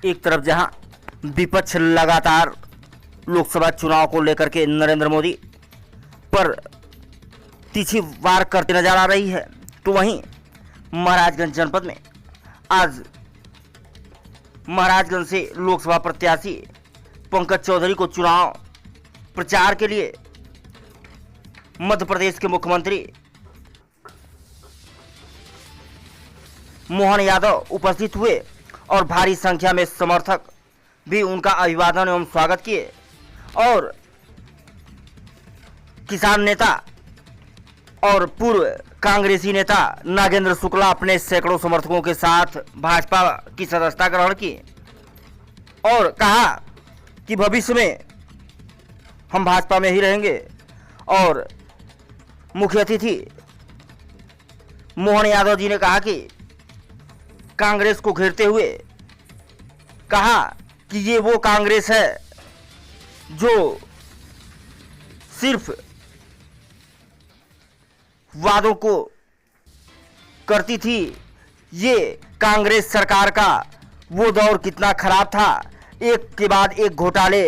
एक तरफ जहां विपक्ष लगातार लोकसभा चुनाव को लेकर के नरेंद्र मोदी पर तीखी वार करते नजर आ रही है, तो वहीं महाराजगंज जनपद में आज महाराजगंज से लोकसभा प्रत्याशी पंकज चौधरी को चुनाव प्रचार के लिए मध्य प्रदेश के मुख्यमंत्री मोहन यादव उपस्थित हुए और भारी संख्या में समर्थक भी उनका अभिवादन एवं स्वागत किए। और किसान नेता और पूर्व कांग्रेसी नेता नागेंद्र शुक्ला अपने सैकड़ों समर्थकों के साथ भाजपा की सदस्यता ग्रहण की और कहा कि भविष्य में हम भाजपा में ही रहेंगे। और मुख्य अतिथि मोहन यादव जी ने कहा कि कांग्रेस को घेरते हुए कहा कि ये वो कांग्रेस है जो सिर्फ वादों को करती थी। ये कांग्रेस सरकार का वो दौर कितना खराब था, एक के बाद एक घोटाले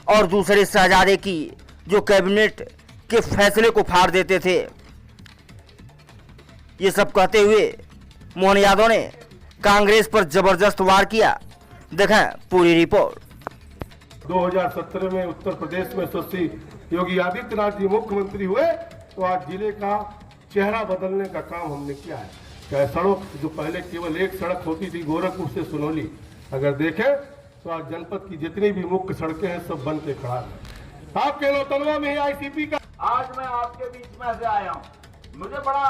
और दूसरे शहजादे की जो कैबिनेट के फैसले को फाड़ देते थे। ये सब कहते हुए मोहन यादव ने कांग्रेस पर जबरदस्त वार किया। देखें पूरी रिपोर्ट। 2017 में उत्तर प्रदेश में सुश्री योगी आदित्यनाथ जी मुख्यमंत्री हुए तो आज जिले का चेहरा बदलने का काम हमने किया है। चाहे सड़क जो पहले केवल एक सड़क होती थी गोरखपुर से सुनौली, अगर देखें तो आज जनपद की जितनी भी मुख्य सड़कें हैं सब बन के खड़ा है। आपके लोतनवा में ही आईसीपी का आज मैं आपके बीच में से आया हूँ। मुझे बड़ा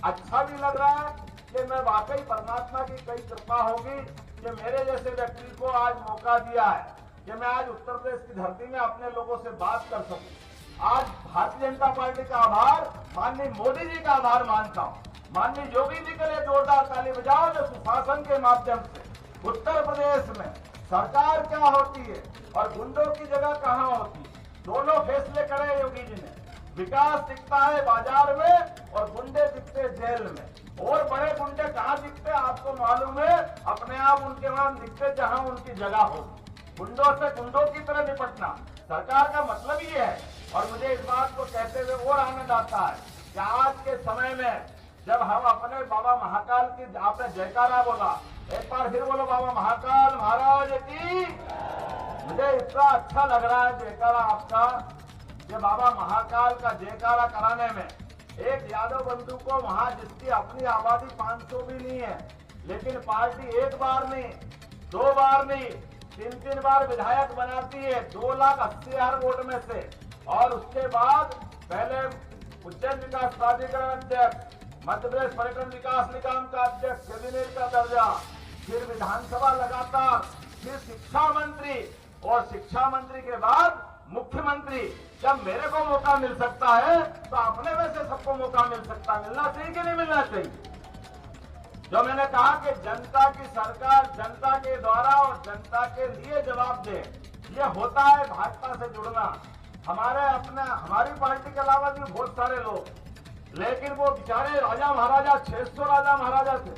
अच्छा भी लग रहा है कि मैं वाकई परमात्मा की कई कृपा होगी कि मेरे जैसे व्यक्ति को आज मौका दिया है कि मैं आज उत्तर प्रदेश की धरती में अपने लोगों से बात कर सकूं। आज भारतीय जनता पार्टी का आभार माननीय मोदी जी का आभार मानता हूं। माननीय योगी जी के लिए जोरदार ताली बजाओ जो सुशासन के माध्यम से उत्तर प्रदेश में सरकार क्या होती है और गुंडों की जगह कहां होती है, दोनों फैसले करे योगी जी ने। विकास दिखता है बाजार में और गुंडे दिखते जेल में। और बड़े गुंडे कहाँ दिखते आपको मालूम है, अपने आप उनके वहां दिखते जहां उनकी जगह हो। गुंडों से गुंडों की तरह निपटना सरकार का मतलब ही है। और मुझे इस बात को कहते हुए और आनंद आता है कि आज के समय में जब हम अपने बाबा महाकाल की, आपने जयकारा बोला, एक बार फिर बोलो बाबा महाकाल महाराज की। मुझे इतना अच्छा लग रहा है जयकारा आपका कि बाबा महाकाल का जयकारा कराने में एक यादव बंधु को वहां जिसकी अपनी आबादी 500 भी नहीं है, लेकिन पार्टी एक बार नहीं, दो बार नहीं, तीन बार विधायक बनाती है 2,80,000 वोट में से। और उसके बाद पहले उज्जैन विकास प्राधिकरण अध्यक्ष, मध्य प्रदेश पर्यटन विकास निगम का अध्यक्ष, कैबिनेट का दर्जा, फिर विधानसभा लगातार, फिर शिक्षा मंत्री और शिक्षा मंत्री के बाद मुख्यमंत्री। जब मेरे को मौका मिल सकता है तो अपने में से सबको मौका मिल सकता है। मिलना चाहिए कि नहीं मिलना चाहिए? जो मैंने कहा कि जनता की सरकार जनता के द्वारा और जनता के लिए जवाब दे, ये होता है भाजपा से जुड़ना। हमारी पार्टी के अलावा भी बहुत सारे लोग, लेकिन वो बेचारे राजा महाराजा 600 राजा महाराजा थे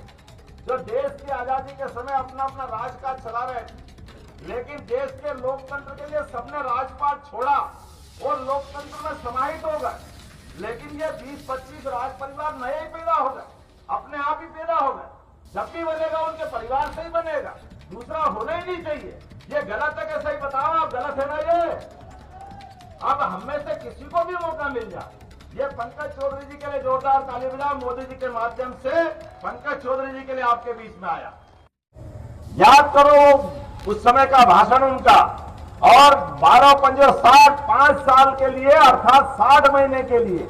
जो देश की आजादी के समय अपना अपना राजकाज चला रहे थे। लेकिन देश के लोकतंत्र के लिए सबने राजपाट छोड़ा और लोकतंत्र में समाहित हो गए। लेकिन ये 20-25 राज परिवार नए ही पैदा हो गए, अपने आप ही पैदा हो गए। जब भी बनेगा उनके परिवार से ही बनेगा, दूसरा होना ही नहीं चाहिए। ये गलत है कि सही बताओ, आप गलत है ना ये? अब हम में से किसी को भी मौका मिल जाए। ये पंकज चौधरी जी के लिए जोरदार ताली बजाओ। मोदी जी के माध्यम से पंकज चौधरी जी के लिए आपके बीच में आया। याद करो उस समय का भाषण उनका, और 12-15-60 5 साल के लिए अर्थात 60 महीने के लिए,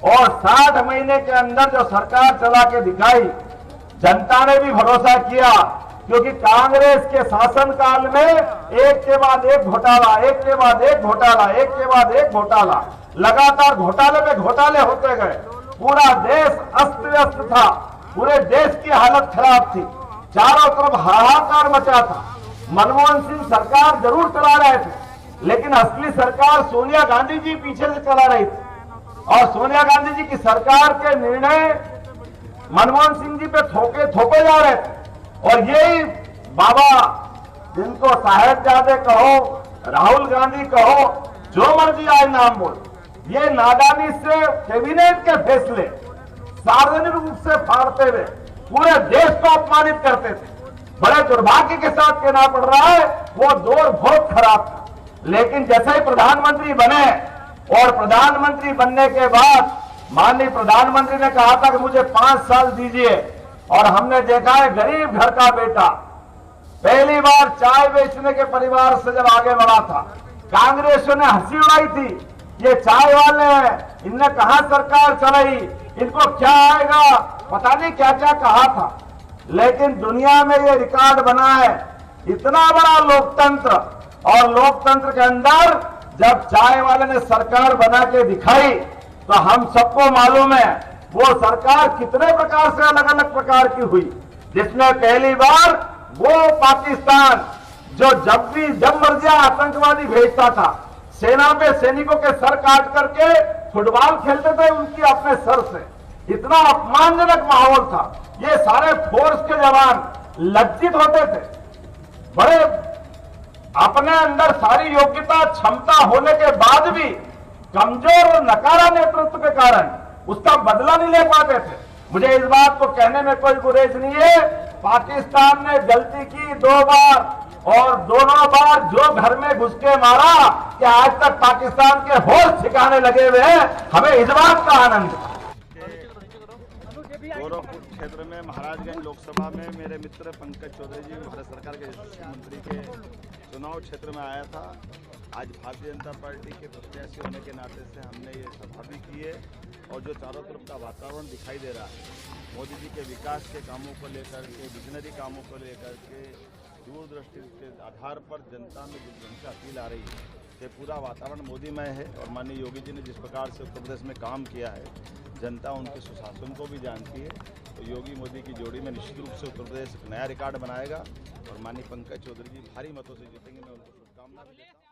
और 60 महीने के अंदर जो सरकार चला के दिखाई, जनता ने भी भरोसा किया। क्योंकि कांग्रेस के शासनकाल में एक के बाद एक घोटाला, एक के बाद एक घोटाला, एक के बाद एक घोटाला, लगातार घोटाले पे घोटाले होते गए। पूरा देश अस्त व्यस्त था, पूरे देश की हालत खराब थी, चारों तरफ हाहाकार मचा था। मनमोहन सिंह सरकार जरूर चला रहे थे, लेकिन असली सरकार सोनिया गांधी जी पीछे से चला रही थी। और सोनिया गांधी जी की सरकार के निर्णय मनमोहन सिंह जी पे थोपे जा रहे थे। और यही बाबा जिनको साहेबजादे कहो, राहुल गांधी कहो, जो मर्जी आए नाम बोल, ये नादानी से कैबिनेट के फैसले सार्वजनिक रूप से फाड़ते हुए पूरे देश को अपमानित करते थे। बड़े दुर्भाग्य के साथ कहना पड़ रहा है, वो दौर बहुत खराब था। लेकिन जैसे ही प्रधानमंत्री बने और प्रधानमंत्री बनने के बाद माननीय प्रधानमंत्री ने कहा था कि मुझे 5 साल दीजिए, और हमने देखा है गरीब घर का बेटा पहली बार चाय बेचने के परिवार से जब आगे बढ़ा था, कांग्रेसियों ने हंसी उड़ाई थी, ये चाय वाले हैं, इनने कहां सरकार चलाई, इनको क्या आएगा, पता नहीं क्या क्या कहा था। लेकिन दुनिया में ये रिकॉर्ड बना है, इतना बड़ा लोकतंत्र, और लोकतंत्र के अंदर जब चाय वाले ने सरकार बना के दिखाई तो हम सबको मालूम है वो सरकार कितने प्रकार से अलग अलग प्रकार की हुई, जिसमें पहली बार वो पाकिस्तान जो जब मर्जी आतंकवादी भेजता था, सेना पे सैनिकों के सर काट करके फुटबॉल खेलते थे उनकी अपने सर से, इतना अपमानजनक माहौल था। ये सारे फोर्स के जवान लज्जित होते थे, बड़े अपने अंदर सारी योग्यता क्षमता होने के बाद भी कमजोर और नकारा नेतृत्व के कारण उसका बदला नहीं ले पाते थे। मुझे इस बात को कहने में कोई गुरेज नहीं है, पाकिस्तान ने गलती की 2 बार, और दोनों बार जो घर में घुस के मारा कि आज तक पाकिस्तान के होश ठिकाने लगे हुए हैं, हमें इस बात का आनंद है। गोरखपुर क्षेत्र में महाराजगंज लोकसभा में मेरे मित्र पंकज चौधरी जी भारत सरकार के यशस्वी मंत्री के चुनाव क्षेत्र में आया था। आज भारतीय जनता पार्टी के प्रत्याशी होने के नाते से हमने ये सभा भी की है, और जो चारों तरफ का वातावरण दिखाई दे रहा है मोदी जी के विकास के कामों को लेकर के, विजनरी कामों को लेकर के, दूरदृष्टि के आधार पर जनता में जिस ढंग से अपील आ रही है, ये पूरा वातावरण मोदीमय है। और माननीय योगी जी ने जिस प्रकार से उत्तर प्रदेश में काम किया है, जनता उनके सुशासन को भी जानती है। तो योगी मोदी की जोड़ी में निश्चित रूप से उत्तर प्रदेश एक नया रिकॉर्ड बनाएगा, और माननीय पंकज चौधरी जी भारी मतों से जीतेंगे, मैं उनको शुभकामना भी देता हूँ।